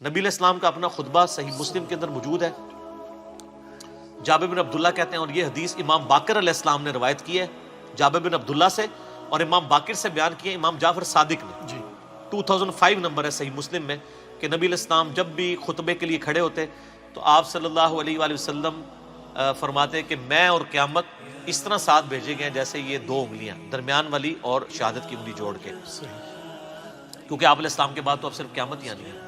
نبی علیہ السلام کا اپنا خطبہ صحیح مسلم کے اندر موجود ہے۔ جابر بن عبداللہ کہتے ہیں، اور یہ حدیث امام باقر علیہ السلام نے روایت کی ہے جابر بن عبداللہ سے، اور امام باقر سے بیان کیے امام جعفر صادق نے۔ 2005 نمبر ہے صحیح مسلم میں کہ نبی علیہ السلام جب بھی خطبے کے لیے کھڑے ہوتے تو آپ صلی اللہ علیہ وآلہ وسلم فرماتے کہ میں اور قیامت اس طرح ساتھ بھیجے گئے جیسے یہ دو انگلیاں، درمیان والی اور شہادت کی انگلی جوڑ کے، کیونکہ آپ علیہ السلام کے بعد تو اب صرف قیامت ہی آنی ہے۔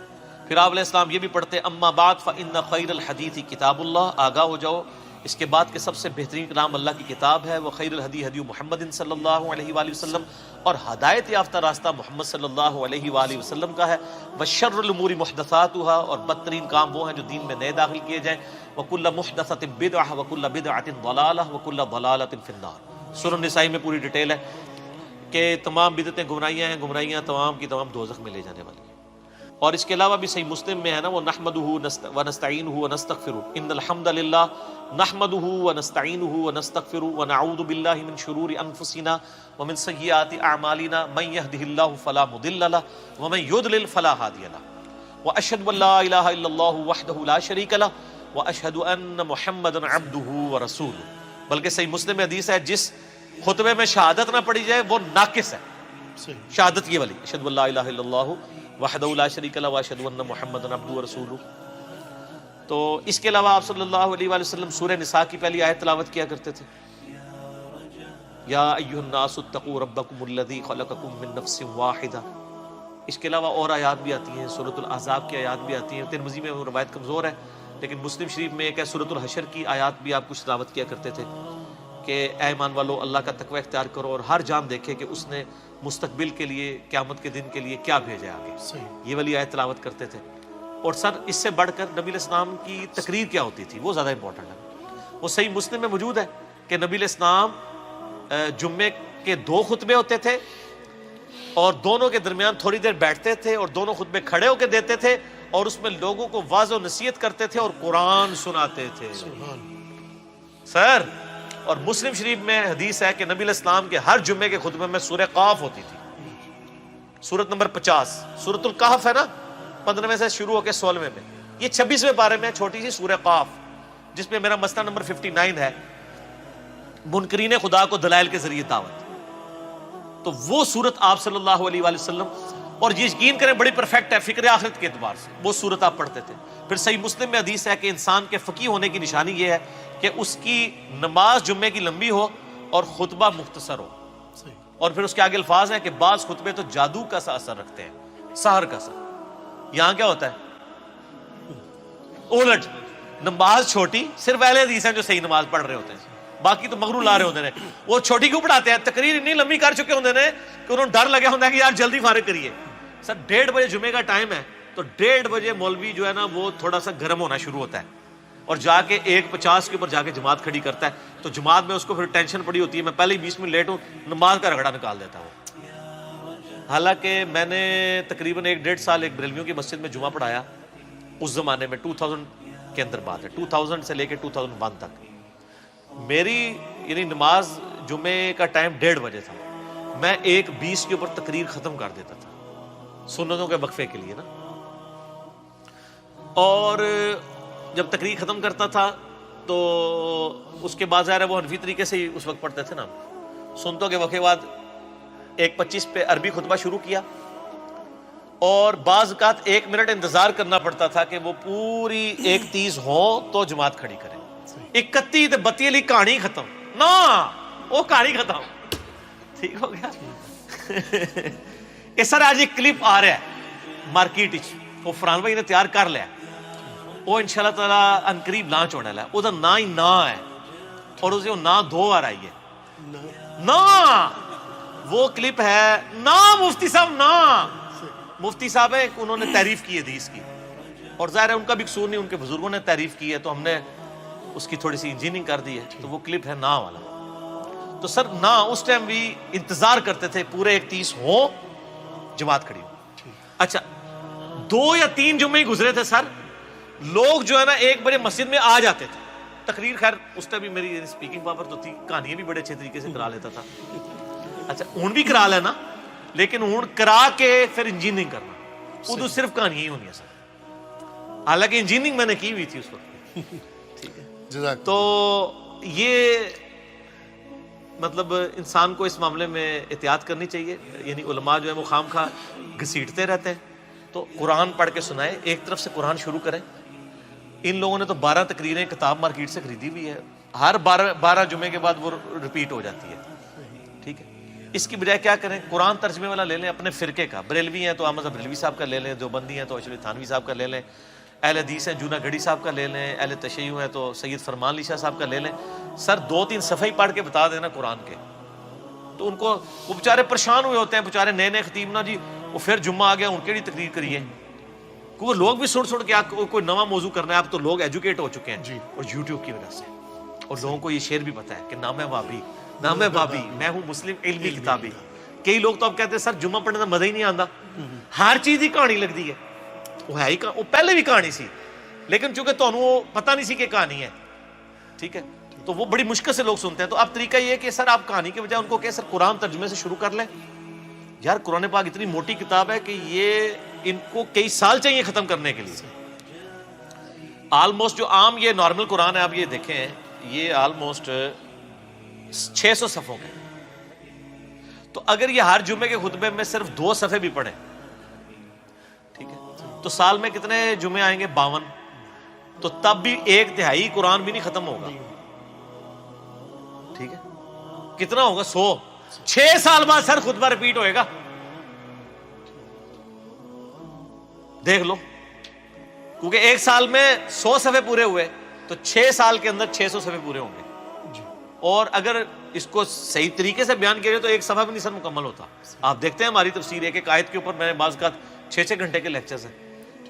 پھر آپ علیہ السلام یہ بھی پڑھتے اما بعد فإن خیر الحدیث کتاب اللہ، آگاہ ہو جاؤ اس کے بعد کہ سب سے بہترین کلام اللہ کی کتاب ہے، وہ خیر الہدی ہدی محمد صلی اللہ علیہ وآلہ وسلم، اور ہدایت یافتہ راستہ محمد صلی اللہ علیہ وآلہ وسلم کا ہے، وشر الامور محدثاتها، اور بدترین کام وہ ہیں جو دین میں نئے داخل کیے جائیں، وکل محدثۃ بدعہ وکل بدعۃ ضلالہ وکل ضلالۃ فی النار۔ سورہ النساء میں پوری ڈیٹیل ہے کہ تمام بدعتیں گمراہیاں ہیں، گمراہیاں تمام کی تمام دوزخ میں لے جانے والی ہیں۔ اور اس کے علاوہ بھی صحیح مسلم میں ہے نا، وہ نحمدہ ونستعینہ ونستغفرہ، ان الحمد للہ نحمدہ ونستعینہ ونستغفرہ ونعوذ باللہ من شرور انفسنا ومن سیئات اعمالنا، من یہدہ اللہ فلا مضل لہ ومن یضلل فلا ہادی لہ، واشہد ان لا الہ الا اللہ وحدہ لا شریک لہ واشہد ان محمدا عبدہ ورسولہ۔ بلکہ صحیح مسلم میں حدیث ہے جس خطبے میں شہادت نہ پڑھی جائے وہ ناقص ہے، شہادت یہ والی، اشہد ان لا الہ الا اللہ وحدہ لا شریک لہ واشہد ان محمدا عبدہ ورسولہ۔ تو اس کے علاوہ آپ صلی اللہ علیہ وآلہ وسلم سورہ نساء کی پہلی آیت تلاوت کیا کرتے تھے، یا ایھا الناس اتقوا ربکم الذی خلقکم من نفس واحدہ۔ اس کے علاوہ اور آیات بھی آتی ہیں، سورۃ الاحزاب کی آیات بھی آتی ہیں، ترمذی میں وہ روایت کمزور ہے لیکن مسلم شریف میں ایک ہے سورۃ الحشر کی آیات بھی آپ کچھ تلاوت کیا کرتے تھے کہ اے ایمان والو اللہ کا تقوی اختیار کرو اور ہر جان دیکھے کہ اس نے مستقبل کے لیے قیامت کے دن کے لیے کیا بھیجا ہے آگے، یہ والی آیت تلاوت کرتے تھے۔ اور سر اس سے بڑھ کر نبی علیہ السلام کی تقریر کیا ہوتی تھی وہ زیادہ امپورٹنٹ ہے۔ وہ صحیح مسلم میں موجود ہے کہ نبی علیہ السلام جمعے کے 2 خطبے ہوتے تھے اور دونوں کے درمیان تھوڑی دیر بیٹھتے تھے اور دونوں خطبے کھڑے ہو کے دیتے تھے اور اس میں لوگوں کو واعظ و نصیحت کرتے تھے اور قرآن سناتے تھے سر۔ اور مسلم شریف میں حدیث ہے کہ نبی علیہ السلام کے ہر جمعے کے خطبے میں سورہ قاف ہوتی تھی، سورت نمبر 50، سورۃ الکہف ہے نا، 15ویں سے شروع ہو کے 16ویں میں، یہ 26ویں پارے میں چھوٹی سی سورہ قاف جس میں میرا مسئلہ نمبر 59 ہے، منکرین خدا کو دلائل کے ذریعے دعوت۔ تو وہ سورت آپ صلی اللہ علیہ وآلہ وسلم، اور یہ یقین کریں بڑی پرفیکٹ ہے فکر آخرت کے اعتبار سے، وہ سورت آپ پڑھتے تھے۔ پھر صحیح مسلم میں حدیث ہے کہ انسان کے فقیہ ہونے کی نشانی یہ ہے کہ اس کی نماز جمعے کی لمبی ہو اور خطبہ مختصر ہو، اور پھر اس کے آگے الفاظ ہیں کہ بعض خطبے تو جادو کا سا اثر رکھتے ہیں، سحر کا سا۔ یہاں کیا ہوتا ہے الٹ، نماز چھوٹی، صرف اہل حدیث ہیں جو صحیح نماز پڑھ رہے ہوتے ہیں، باقی تو مغرور لا رہے ہوتے ہیں۔ وہ چھوٹی کیوں پڑھاتے ہیں؟ تقریر اتنی لمبی کر چکے ہوتے ہیں کہ انہوں نے ڈر لگا ہوتا ہے کہ یار جلدی فارغ کریے۔ سر 1:30 بجے جمعے کا ٹائم ہے تو 1:30 بجے مولوی جو ہے نا وہ تھوڑا سا گرم ہونا شروع ہوتا ہے اور جا کے 1:50 کے اوپر جا کے جماعت کھڑی کرتا ہے، تو جماعت میں اس کو پھر ٹینشن پڑی ہوتی ہے، میں پہلے ہی 20 منٹ لیٹ ہوں، نماز کا رگڑا نکال دیتا ہوں۔ حالانکہ میں نے تقریباً 1-1.5 سال ایک بریلویوں کی مسجد میں جمعہ پڑھایا اس زمانے میں، 2000 کے اندر بات ہے، 2000 سے لے کے 2001 تک۔ میری یعنی نماز جمعے کا ٹائم 1:30 بجے تھا، میں 1:20 کے اوپر تقریر ختم کر دیتا تھا سنتوں کے وقفے کے لیے نا۔ اور جب تقریر ختم کرتا تھا تو اس کے بعد ظاہر ہے وہ حنفی طریقے سے ہی اس وقت پڑھتے تھے نا، سنتوں کے وقفے بعد 1:25 پہ عربی خطبہ شروع کیا، اور بعض اوقات 1 منٹ انتظار کرنا پڑتا تھا کہ وہ پوری 1:30 ہو تو جماعت کھڑی کریں۔ 31 تے 32 والی کہانی ختم نا، وہ کہانی ختم، ٹھیک ہو گیا۔ کہ سر آج ایک کلپ آ رہا ہے مارکیٹ، وہ فرحان بھائی نے تیار کر لیا، وہ انشاءاللہ تعالیٰ انقریب لانچ ہونے والا ہے، وہ نا ہی نا ہے، اور اسے وہ نا 2 بار آئی ہے نا۔ وہ کلپ ہے نا مفتی صاحب، نا مفتی صاحب ہے، انہوں نے تعریف کی حدیث کی، اور ظاہر ہے ان کا بھی قصور نہیں، ان کے بزرگوں نے تعریف کی ہے تو ہم نے اس کی تھوڑی سی انجینئرنگ کر دی ہے، تو وہ کلپ ہے نا والا۔ تو سر نا اس ٹائم بھی انتظار کرتے تھے پورے 1:30 ہو جماعت کھڑی ہو۔ اچھا 2 یا 3 جمعے ہی گزرے تھے سر، لوگ جو ہے نا 1 بجے مسجد میں آ جاتے تھے۔ تقریر خیر اس ٹائم بھی میری اسپیکنگ پاور تو تھی، کہانیاں بھی بڑے اچھے طریقے سے کرا لیتا تھا۔ اچھا اون بھی کرا لینا، لیکن اون کرا کے پھر انجینئرنگ کرنا، اردو صرف کہانیاں ہی ہونی ہے سر۔ حالانکہ انجینئرنگ میں نے کی ہوئی تھی اس وقت. ٹھیک ہے, تو یہ مطلب انسان کو اس معاملے میں احتیاط کرنی چاہیے. یعنی علماء جو ہے وہ خام خواہ گھسیٹتے رہتے ہیں. تو قرآن پڑھ کے سنائے, ایک طرف سے قرآن شروع کریں. ان لوگوں نے تو 12 تقریریں کتاب مارکیٹ سے خریدی ہوئی ہے, ہر 12 جمعے کے بعد وہ ریپیٹ ہو جاتی ہے. ٹھیک ہے, اس کی بجائے کیا کریں, قرآن ترجمے والا لے لیں اپنے فرقے کا. بریلوی ہیں تو احمد بریلوی صاحب کا لے لیں, دیوبندی ہیں تو اشرف تھانوی صاحب کا لے لیں, اہل حدیث ہیں جونا گڑھی صاحب کا لے لیں, اہل تشیع ہیں تو سید فرمان علی شاہ صاحب کا لے لیں. سر 2-3 صفحے ہی پڑھ کے بتا دینا قرآن کے, تو ان کو وہ بیچارے پریشان ہوئے ہوتے ہیں, بیچارے نئے خطیب نا جی, وہ پھر جمعہ آ گیا ان کی تقریر کریے. وہ لوگ بھی سن کے آپ کوئی نواں موضوع کرنا ہے. آپ تو لوگ ایجوکیٹ ہو چکے ہیں اور یوٹیوب کی وجہ سے, اور لوگوں کو یہ شعر بھی پتا ہے کہ نام ہے وابی, نام ہے بابی, میں ہوں مسلم علمی کتابی. کئی لوگ تو اب کہتے ہیں سر جمعہ پڑھنے کا مزہ ہی نہیں آتا, ہر چیز ہی کہانی لگتی ہے. وہ ہے ہی وہ پہلے بھی کہانی سی, لیکن چونکہ تمہیں وہ پتہ نہیں سی کہ کہانی ہے. ٹھیک ہے, تو وہ بڑی مشکل سے لوگ سنتے ہیں. تو اب طریقہ یہ ہے کہ سر آپ کہانی کے بجائے ان کو کہ سر قرآن ترجمے سے شروع کر لیں. یار قرآن پاک اتنی موٹی کتاب ہے کہ یہ ان کو کئی سال چاہیے ختم کرنے کے لیے. آلموسٹ جو عام یہ نارمل قرآن ہے, آپ یہ دیکھیں, یہ آلموسٹ 600 صفحوں کے. تو اگر یہ ہر جمعے کے خطبے میں صرف 2 صفحے بھی پڑھیں, ٹھیک ہے, تو سال میں کتنے جمعے آئیں گے, 52. تو تب بھی 1/3 قرآن بھی نہیں ختم ہوگا. ٹھیک ہے, کتنا ہوگا, 100. 6 سال بعد سر خطبہ ریپیٹ ہوئے گا, دیکھ لو. کیونکہ 1 سال میں 100 صفحے پورے ہوئے, تو 6 سال کے اندر 600 صفحے پورے ہوں گے. اور اگر اس کو صحیح طریقے سے بیان کیا جائے تو 1 صفحہ بھی نہیں سر مکمل ہوتا. آپ دیکھتے ہیں ہماری تفسیر ایک آیت کے اوپر میں نے بعض کا 6 گھنٹے کے لیکچرز ہیں.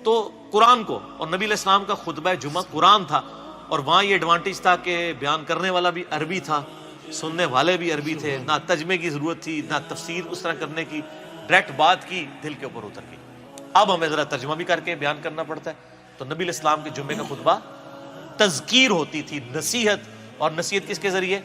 تو قرآن کو, اور نبی علیہ السلام کا خطبہ جمعہ قرآن تھا, اور وہاں یہ ایڈوانٹیج تھا کہ بیان کرنے والا بھی عربی تھا, سننے والے بھی عربی تھے, نہ ترجمے کی ضرورت تھی, نہ تفسیر اس طرح کرنے کی, ڈائریکٹ بات کی دل کے اوپر اتر گئی. اب ہمیں ذرا ترجمہ بھی کر کے بیان کرنا پڑتا ہے. تو نبی علیہ السلام کے جمعے کا خطبہ تذکیر ہوتی تھی, نصیحت, اور نصیحت کس کے ذریعے,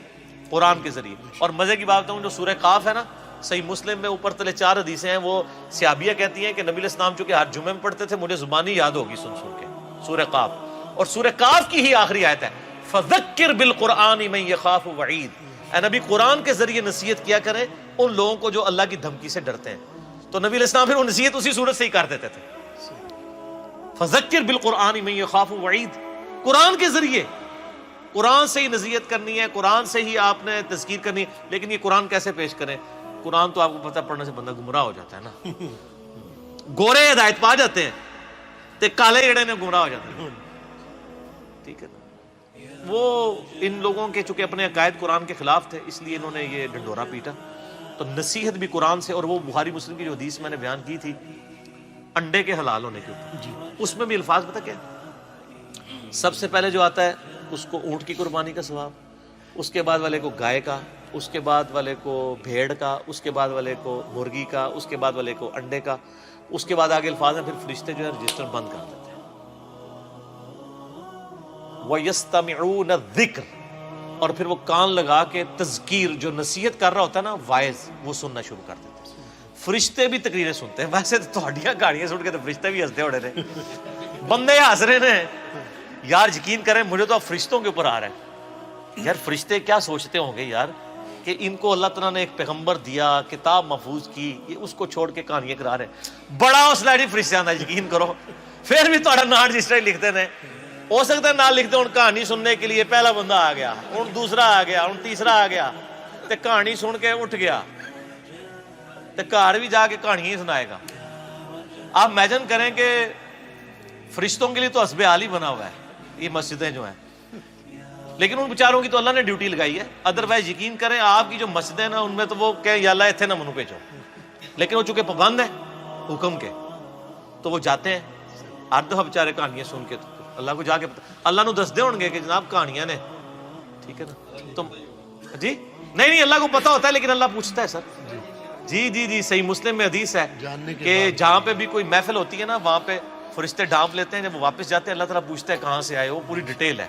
قرآن کے ذریعے. اور مزے کی بات ہوں, جو سورہ قاف ہے نا, صحیح مسلم میں اوپر تلے 4 حدیثیں ہیں, وہ صحابیہ کہتی ہیں کہ نبی علیہ السلام چونکہ ہر جمعے میں پڑھتے تھے, مجھے زبانی یاد ہوگی سن کے سورہ قاف. اور سورہ قاف کی ہی آخری آیت ہے فذکر بالقرآن من یخاف وعید. اے نبی قرآن کے ذریعے نصیحت کیا کریں ان لوگوں کو جو اللہ کی دھمکی سے ڈرتے ہیں. تو نبی علیہ السلام پھر وہ نصیحت اسی صورت سے ہی کر دیتے تھے, فذکر بالقرآن من یخاف وعید. قرآن کے ذریعے, قرآن سے ہی نصیحت کرنی ہے, قرآن سے ہی آپ نے تذکیر کرنی ہے. لیکن یہ قرآن کیسے پیش کریں, قرآن تو آپ کو پتہ پڑھنے سے بندہ گمراہ ہو جاتا ہے نا. گورے ہدایت پا جاتے ہیں تے کالے جڑے نے گمراہ ہو جاتے ہیں. ٹھیک ہے نا, وہ ان لوگوں کے چونکہ اپنے عقائد قرآن کے خلاف تھے, اس لیے انہوں نے یہ ڈنڈورا پیٹا. تو نصیحت بھی قرآن سے. اور وہ بخاری مسلم کی جو حدیث میں نے بیان کی تھی انڈے کے حلال ہونے کے اوپر, اس میں بھی الفاظ پتہ کیا, سب سے پہلے جو آتا ہے اس کو اونٹ کی قربانی کا ثواب, اس کے بعد والے کو گائے کا, اس کے بعد والے کو بھیڑ کا, اس کے بعد والے کو مرغی کا, اس کے بعد والے کو انڈے کا, اس کے بعد آگے الفاظ ہیں پھر فرشتے جو ہے رجسٹر بند کر دیتے ہیں. وَيَسْتَمِعُونَ الذِّكْرَ, اور پھر وہ کان لگا کے تذکیر, جو نصیحت کر رہا ہوتا ہے نا وائز, وہ سننا شروع کر دیتے ہیں. فرشتے بھی تقریریں سنتے ہیں. ویسے تو تھوڑیاں گاڑیاں سن کے تو فرشتے بھی ہنستے اڑے رہے, بندے ہنس رہے ہیں. یار یقین کریں مجھے تو اب فرشتوں کے اوپر آ رہا ہے. یار فرشتے کیا سوچتے ہوں گے یار کہ ان کو اللہ تعالیٰ نے ایک پیغمبر دیا, کتاب محفوظ کی, یہ اس کو چھوڑ کے کہانیاں کرا رہے ہیں. بڑا حوصلہ ہے فرشتیاں دا, یقین کرو. پھر بھی تھوڑا نام رجسٹر لکھتے ہیں, ہو سکتا ہے نام لکھتے ہوں کہانی سننے کے لیے پہلا بندہ آ گیا, ہوں دوسرا آ گیا, ہوں تیسرا آ گیا, تے کہانی سن کے اٹھ گیا, تے گھر بھی جا کے کہانیاں ہی سنائے گا. آپ امیجن کریں کہ فرشتوں کے لیے تو حسب حال ہی بنا ہوا ہے یہ مسجدیں جو ہیں, لیکن ان بیچاروں کی تو اللہ نے ڈیوٹی لگائی ہے. ادروائز یقین کریں آپ کی جو مسجدیں نا ان میں تو وہ کہیں یا اللہ اتنے نہ منو بھیجو, لیکن وہ چونکہ پابند ہیں حکم کے تو وہ جاتے ہیں ہر دفعہ بیچارے کہانیاں سن کے. تو اللہ کو جا کے اللہ نو دس دے ہوں گے کہ جناب کہانیاں نے, ٹھیک ہے نا, تم جی نہیں اللہ کو پتا ہوتا ہے, لیکن اللہ پوچھتا ہے سر. جی صحیح مسلم میں حدیث ہے کہ جہاں پہ بھی کوئی محفل ہوتی ہے نا وہاں پہ فرشتے ڈانپ لیتے ہیں, جب وہ واپس جاتے ہیں اللہ تعالیٰ پوچھتا ہے کہاں سے آئے, وہ پوری ڈیٹیل ہے.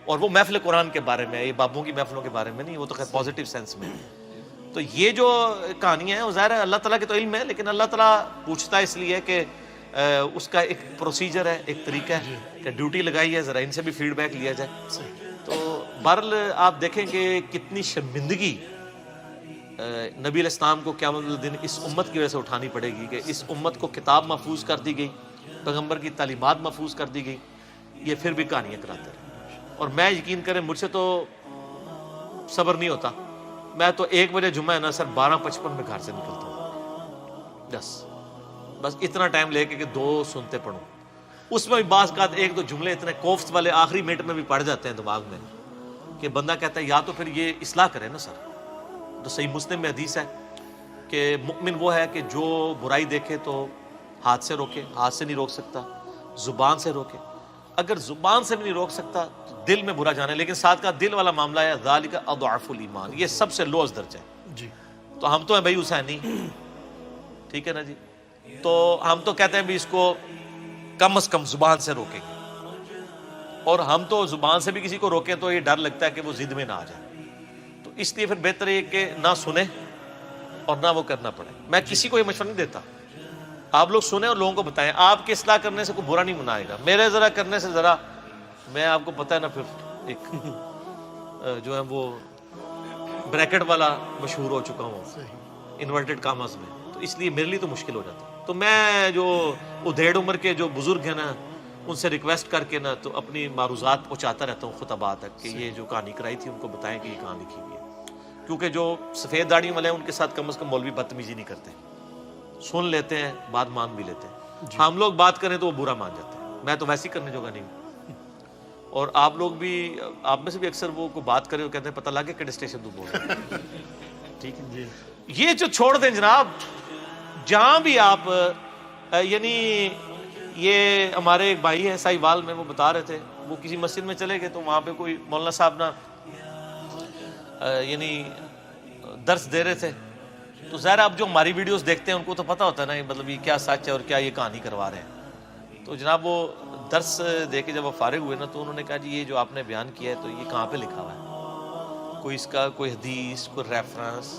اور وہ محفل قرآن کے بارے میں, یہ بابوں کی محفلوں کے بارے میں نہیں, وہ تو خیر پازیٹیو سینس میں. تو یہ جو کہانیاں ہیں وہ ظاہر ہے اللہ تعالیٰ کے تو علم ہے, لیکن اللہ تعالیٰ پوچھتا ہے اس لیے کہ اس کا ایک پروسیجر ہے, ایک طریقہ ہے کہ ڈیوٹی لگائی ہے, ذرا ان سے بھی فیڈ بیک لیا جائے. تو بہرحال آپ دیکھیں کہ کتنی شرمندگی نبی علیہ السلام کو قیامت الدین اس امت کی وجہ سے اٹھانی پڑے گی کہ اس امت کو کتاب محفوظ کر دی گئی, پیغمبر کی تعلیمات محفوظ کر دی گئی, یہ پھر بھی کہانیاں کراتے رہے. اور میں یقین کریں مجھ سے تو صبر نہیں ہوتا, میں تو 1 بجے جمعہ ہے نا سر 12:55 میں گھر سے نکلتا ہوں, بس اتنا ٹائم لے کے کہ 2 سنتے پڑھوں. اس میں بھی بعض کا 1-2 جملے اتنے کوفت والے آخری منٹ میں بھی پڑ جاتے ہیں دماغ میں کہ بندہ کہتا ہے یا تو پھر یہ اصلاح کرے نا سر. تو صحیح مسلم میں حدیث ہے کہ مؤمن وہ ہے کہ جو برائی دیکھے تو ہاتھ سے روکے, ہاتھ سے نہیں روک سکتا, زبان سے روکے, اگر زبان سے بھی نہیں روک سکتا تو دل میں برا جانے, لیکن ساتھ کا دل والا معاملہ ہے ذالک اضعف الایمان, یہ سب سے لوز درجہ ہے جی. تو ہم تو ہیں بھائی حسینی, ٹھیک ہے نا جی, تو ہم تو کہتے ہیں بھی اس کو کم از کم زبان سے روکیں گے, اور ہم تو زبان سے بھی کسی کو روکیں تو یہ ڈر لگتا ہے کہ وہ ضد میں نہ آ جائے. تو اس لیے پھر بہتر ہے کہ نہ سنیں اور نہ وہ کرنا پڑے. میں کسی کو یہ مشورہ نہیں دیتا, آپ لوگ سنیں اور لوگوں کو بتائیں. آپ کے اصلاح کرنے سے کوئی برا نہیں منائے گا, میرے ذرا کرنے سے ذرا, میں آپ کو پتہ ہے نا پھر ایک جو ہے وہ بریکٹ والا مشہور ہو چکا ہوں انورٹڈ کاماز میں, تو اس لیے میرے لیے تو مشکل ہو جاتا. تو میں جو ادھیڑ عمر کے جو بزرگ ہیں نا ان سے ریکویسٹ کر کے نا تو اپنی معروضات پہنچاتا رہتا ہوں خطبات تک کہ یہ جو کہانی کرائی تھی ان کو بتائیں کہ یہ کہاں لکھی ہوئی ہے. کیونکہ جو سفید داڑھی والے ہیں ان کے ساتھ کم از کم مولوی بدتمیزی نہیں کرتے, سن لیتے ہیں, بات مان بھی لیتے ہیں. ہم لوگ بات کریں تو وہ برا مان جاتے ہیں, میں تو ویسے ہی کرنے جوگا نہیں ہوں. اور آپ لوگ بھی, آپ میں سے بھی اکثر وہ کوئی بات کرے وہ کہتے ہیں پتہ لگ گیا کہڑے اسٹیشن تو بول رہے ہیں, ٹھیک ہے جی. یہ جو چھوڑ دیں جناب, جہاں بھی آپ, یعنی یہ ہمارے ایک بھائی ہیں ساہیوال میں, وہ بتا رہے تھے وہ کسی مسجد میں چلے گئے تو وہاں پہ کوئی مولانا صاحب نا یعنی درس دے رہے تھے. تو ظاہر آپ جو ہماری ویڈیوز دیکھتے ہیں ان کو تو پتہ ہوتا ہے نا مطلب یہ کیا سچ ہے اور کیا یہ کہانی کروا رہے ہیں. تو جناب وہ درس دے کے جب وہ فارغ ہوئے نا تو انہوں نے کہا جی یہ جو آپ نے بیان کیا ہے تو یہ کہاں پہ لکھا ہوا ہے, کوئی اس کا کوئی حدیث, کوئی ریفرنس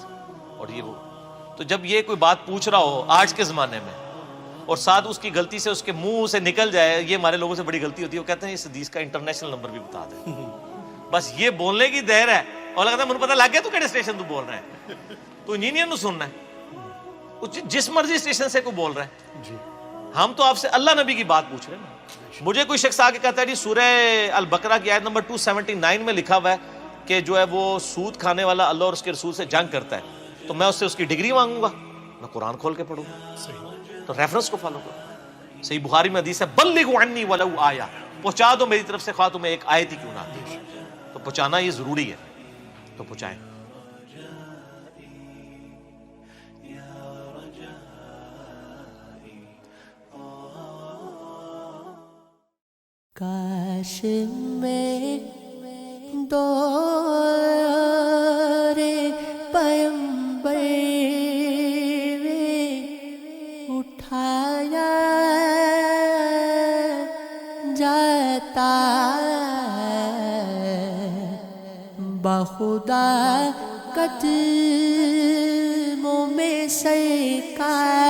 اور یہ وہ. تو جب یہ کوئی بات پوچھ رہا ہو آج کے زمانے میں اور ساتھ اس کی غلطی سے اس کے منہ سے نکل جائے, یہ ہمارے لوگوں سے بڑی غلطی ہوتی ہے, وہ کہتے ہیں اس حدیث کا انٹرنیشنل نمبر بھی بتا دیں. بس یہ بولنے کی دیر ہے, اور لگتا ہے مجھے پتہ لگ گیا تو کہڑے اسٹیشن تو بول رہا ہے, تو انجینئر نو سننا ہے, جس مرضی اسٹیشن سے کوئی بول رہا ہے جی. ہم تو آپ سے اللہ نبی کی بات پوچھ رہے ہیں نا. مجھے کوئی شخص آ کے کہتا ہے جی سورہ البقرہ کی آیت نمبر 279 میں لکھا ہوا ہے کہ جو ہے وہ سود کھانے والا اللہ اور اس کے رسول سے جنگ کرتا ہے, تو میں اس سے اس کی ڈگری مانگوں گا؟ میں قرآن کھول کے پڑھوں گا, تو ریفرنس کو فالو کرو. صحیح بخاری میں حدیث ہے بلغوا عنی ولو آیا, پہنچا دو میری طرف سے خواہ تمہیں ایک آیت ہی کیوں نہ آتی. تو پہنچانا یہ ضروری ہے, تو پہنچائیں. کاش میں دور پیمبر اٹھایا جاتا, بخدا قدموں میں سرکار